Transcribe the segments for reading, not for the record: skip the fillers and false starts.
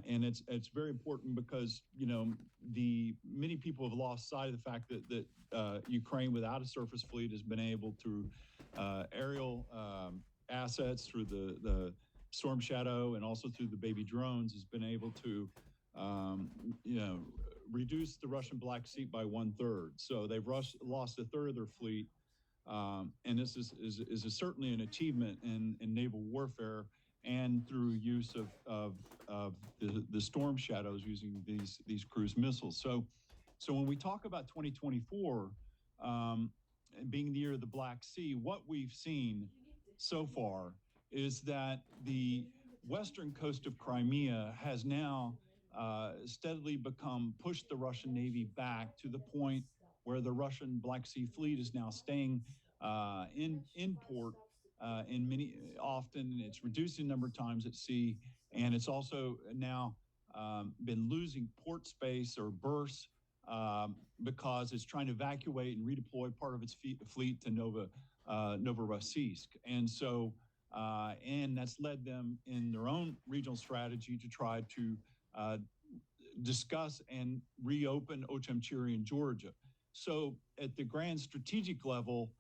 And it's very important because, the many people have lost sight of the fact that Ukraine, without a surface fleet, has been able to aerial assets through the Storm Shadow and also through the baby drones, has been able to reduce the Russian Black Sea by 1/3. So they've lost a third of their fleet. And this is certainly an achievement in naval warfare and through use of the Storm Shadows using these cruise missiles. So when we talk about 2024 being the year of the Black Sea, what we've seen so far is that the western coast of Crimea has now steadily pushed the Russian Navy back to the point where the Russian Black Sea Fleet is now staying in port. Often it's reducing number of times at sea, and it's also now been losing port space or berths because it's trying to evacuate and redeploy part of its fleet to Novorossiysk. And so, and that's led them in their own regional strategy to try to discuss and reopen Ochemchiri in Georgia. So at the grand strategic level,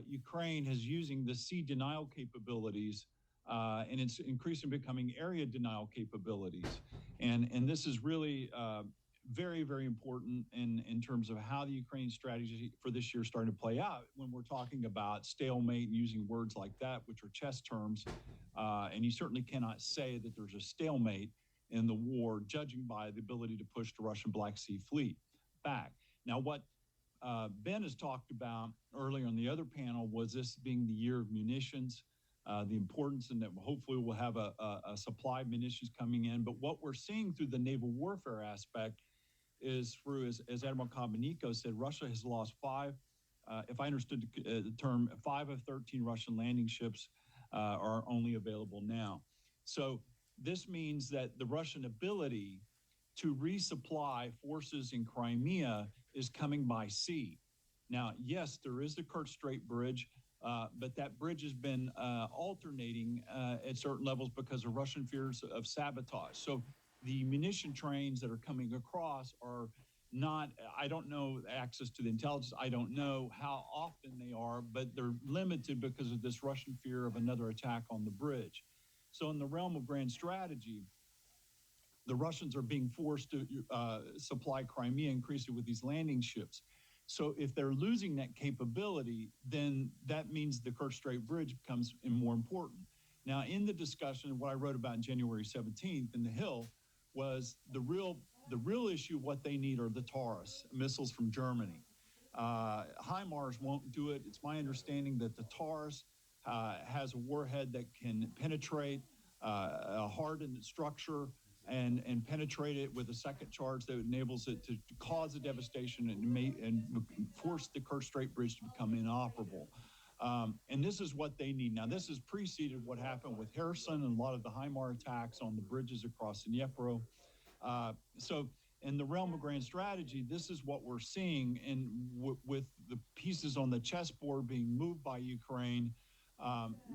Ukraine is using the sea denial capabilities, and it's increasingly becoming area denial capabilities. And this is really very, very important in terms of how the Ukraine strategy for this year is starting to play out when we're talking about stalemate and using words like that, which are chess terms. And you certainly cannot say that there's a stalemate in the war, judging by the ability to push the Russian Black Sea Fleet back. Now, what Ben has talked about earlier on the other panel was this being the year of munitions, the importance, and that hopefully we'll have a supply of munitions coming in. But what we're seeing through the naval warfare aspect is through, as Admiral Kobeniko said, Russia has lost five, if I understood the term, 5 of 13 Russian landing ships are only available now. So this means that the Russian ability to resupply forces in Crimea is coming by sea. Now, yes, there is the Kerch Strait Bridge, but that bridge has been alternating at certain levels because of Russian fears of sabotage. So the munition trains that are coming across are not, I don't know access to the intelligence, I don't know how often they are, but they're limited because of this Russian fear of another attack on the bridge. So in the realm of grand strategy, the Russians are being forced to supply Crimea increasingly with these landing ships. So if they're losing that capability, then that means the Kerch Strait Bridge becomes more important. Now, in the discussion, what I wrote about on January 17th in the Hill was the real issue. What they need are the Taurus missiles from Germany. HIMARS won't do it. It's my understanding that the Taurus has a warhead that can penetrate a hardened structure and penetrate it with a second charge that enables it to cause a devastation and force the Kerch Strait Bridge to become inoperable. And this is what they need. Now, this has preceded what happened with Kherson and a lot of the HIMARS attacks on the bridges across the Dnipro. So in the realm of grand strategy, this is what we're seeing with the pieces on the chessboard being moved by Ukraine.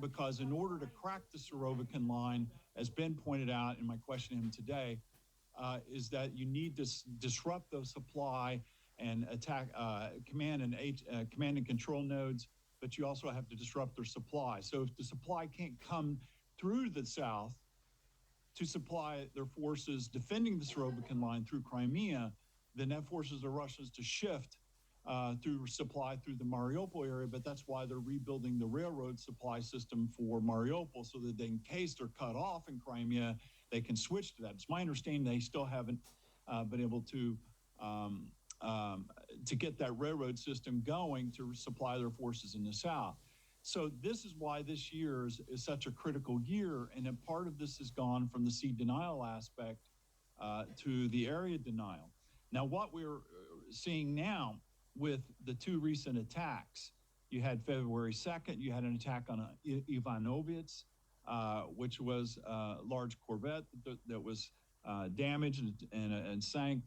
Because in order to crack the Surovikin line, as Ben pointed out in my question to him today, is that you need to disrupt the supply and attack command and control nodes, but you also have to disrupt their supply. So if the supply can't come through the south to supply their forces defending the Surovikin line through Crimea, then that forces the Russians to shift through supply through the Mariupol area, but that's why they're rebuilding the railroad supply system for Mariupol so that in case they're cut off in Crimea, they can switch to that. It's my understanding they still haven't been able to get that railroad system going to supply their forces in the south. So this is why this year is such a critical year, and a part of this has gone from the sea denial aspect to the area denial. Now, what we're seeing now with the two recent attacks, you had February 2nd, you had an attack on Ivanovets, which was a large corvette that was damaged and sank.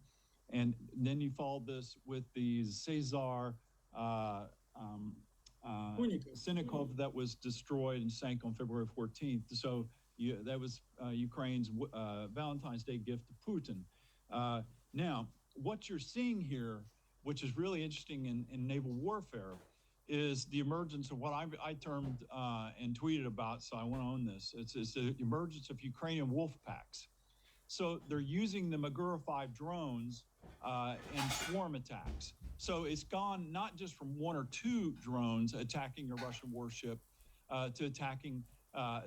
And then you followed this with the Cesar Sinikov that was destroyed and sank on February 14th. So That was Ukraine's Valentine's Day gift to Putin. Now, what you're seeing here, which is really interesting in naval warfare, is the emergence of what I termed and tweeted about. So I want to own this. It's the emergence of Ukrainian wolf packs. So they're using the Magura 5 drones in swarm attacks. So it's gone not just from one or two drones attacking a Russian warship to attacking.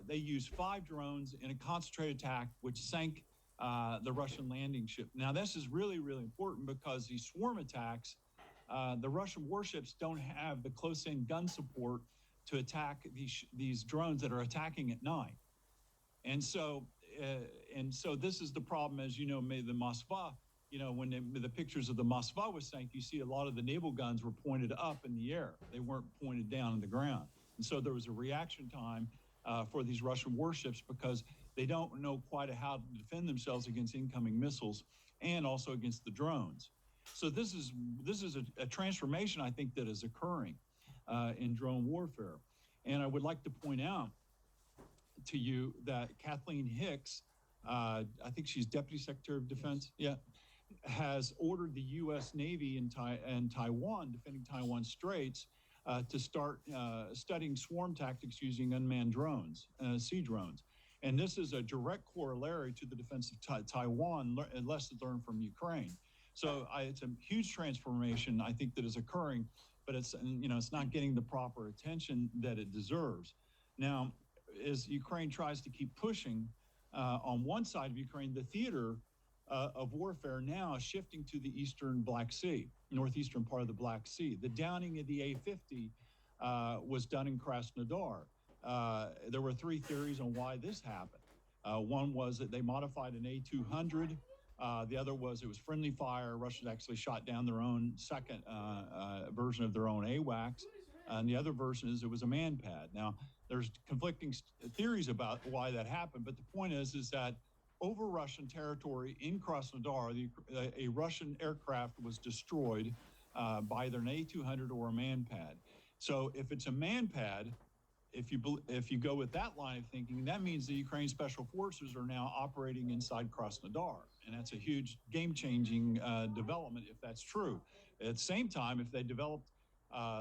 They used 5 drones in a concentrated attack, which sank the Russian landing ship. Now, this is really, really important because these swarm attacks, the Russian warships don't have the close-in gun support to attack these drones that are attacking at night. And so this is the problem, as you know, the Moskva, when the pictures of the Moskva was sank, you see a lot of the naval guns were pointed up in the air. They weren't pointed down in the ground. And so there was a reaction time for these Russian warships because they don't know quite how to defend themselves against incoming missiles and also against the drones. So this is a transformation, I think, that is occurring in drone warfare. And I would like to point out to you that Kathleen Hicks, I think she's Deputy Secretary of Defense, has ordered the U.S. Navy in Taiwan, defending Taiwan Straits, to start studying swarm tactics using unmanned drones, sea drones. And this is a direct corollary to the defense of Taiwan, lessons learned from Ukraine. So it's a huge transformation, I think, that is occurring, but it's not getting the proper attention that it deserves. Now, as Ukraine tries to keep pushing, on one side of Ukraine, the theater of warfare now is shifting to the eastern Black Sea, northeastern part of the Black Sea. The downing of the A-50 was done in Krasnodar. There were 3 theories on why this happened. One was that they modified an A-200. The other was it was friendly fire. Russians actually shot down their own second version of their own AWACS. And the other version is it was a man-pad. Now, there's conflicting theories about why that happened, but the point is that over Russian territory in Krasnodar, a Russian aircraft was destroyed by either an A-200 or a man-pad. So if it's a man-pad, if you go with that line of thinking, that means the Ukraine Special Forces are now operating inside Krasnodar, and that's a huge game-changing development if that's true. At the same time, if they developed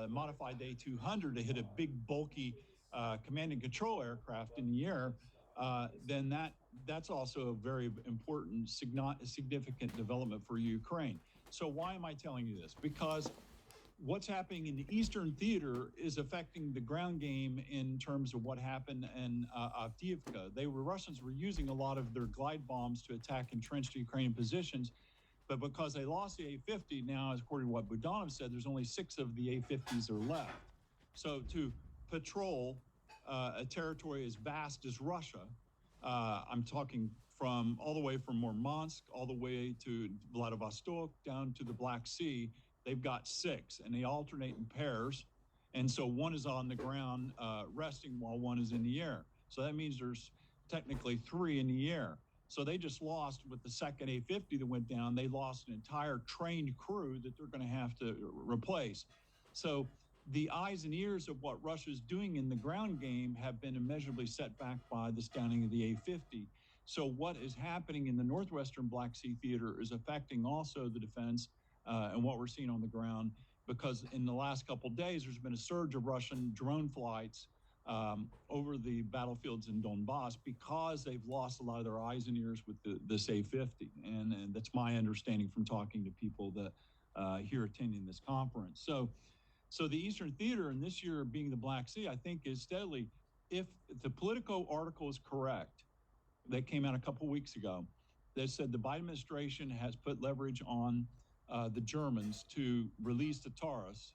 modified A-200 to hit a big, bulky command and control aircraft in the air, then that's also a very important, significant development for Ukraine. So why am I telling you this? Because what's happening in the Eastern Theater is affecting the ground game in terms of what happened in Avdiivka. Russians were using a lot of their glide bombs to attack entrenched Ukrainian positions, but because they lost the A-50, now, according to what Budanov said, there's only 6 of the A-50s are left. So to patrol a territory as vast as Russia, I'm talking from all the way from Murmansk all the way to Vladivostok down to the Black Sea, they've got 6, and they alternate in pairs. And so one is on the ground resting while one is in the air. So that means there's technically 3 in the air. So they just lost with the second A-50 that went down. They lost an entire trained crew that they're going to have to replace. So the eyes and ears of what Russia's doing in the ground game have been immeasurably set back by the downing of the A-50. So what is happening in the northwestern Black Sea theater is affecting also the defense and what we're seeing on the ground, because in the last couple of days, there's been a surge of Russian drone flights over the battlefields in Donbass because they've lost a lot of their eyes and ears with this A-50. And that's my understanding from talking to people that here attending this conference. So the Eastern Theater, and this year being the Black Sea, I think is steadily, if the Politico article is correct, that came out a couple weeks ago, that said the Biden administration has put leverage on the Germans to release the Taurus.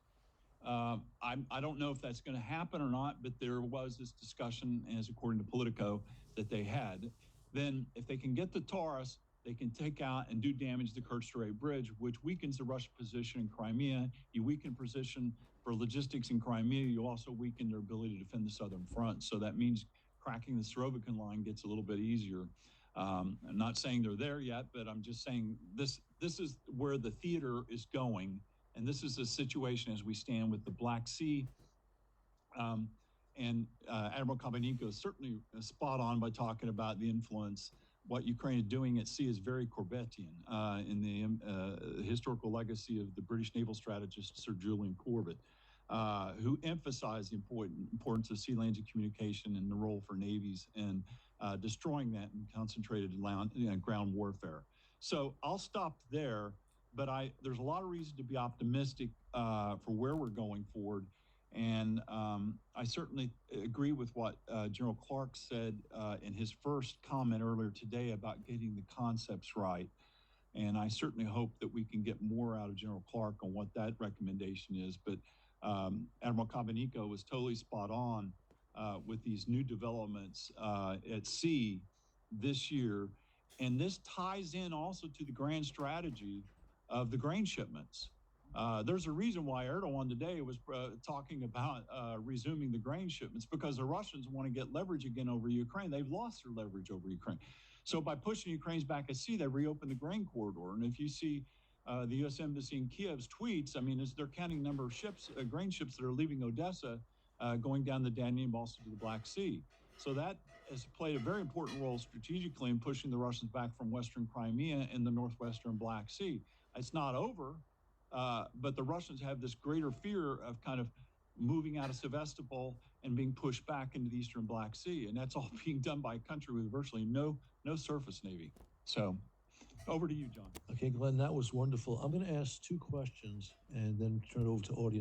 I don't know if that's going to happen or not, but there was this discussion, as according to Politico, that they had. Then if they can get the Taurus, they can take out and do damage to the Kerch Strait Bridge, which weakens the Russian position in Crimea. You weaken position for logistics in Crimea. You also weaken their ability to defend the southern front. So that means cracking the Surovikin line gets a little bit easier. I'm not saying they're there yet, but I'm just saying this is where the theater is going. And this is the situation as we stand with the Black Sea. And Admiral Kobeniko is certainly spot on by talking about the influence. What Ukraine is doing at sea is very Corbettian in the historical legacy of the British naval strategist Sir Julian Corbett, who emphasized the importance of sea lanes of communication and the role for navies in destroying that in concentrated ground warfare. So I'll stop there, but there's a lot of reason to be optimistic for where we're going forward. And I certainly agree with what General Clark said in his first comment earlier today about getting the concepts right. And I certainly hope that we can get more out of General Clark on what that recommendation is. But Admiral Kobeniko was totally spot on with these new developments at sea this year. And this ties in also to the grand strategy of the grain shipments. There's a reason why Erdogan today was talking about resuming the grain shipments, because the Russians want to get leverage again over Ukraine. They've lost their leverage over Ukraine. So by pushing Ukraine's back at sea, they reopened the grain corridor. And if you see the U.S. Embassy in Kiev's tweets, I mean, they're counting the number of ships, grain ships that are leaving Odessa, going down the Danube, also to the Black Sea. So that has played a very important role strategically in pushing the Russians back from Western Crimea and the northwestern Black Sea. It's not over, but the Russians have this greater fear of kind of moving out of Sevastopol and being pushed back into the eastern Black Sea. And that's all being done by a country with virtually no surface navy. So over to you, John. Okay, Glenn, that was wonderful. I'm going to ask two questions and then turn it over to audience.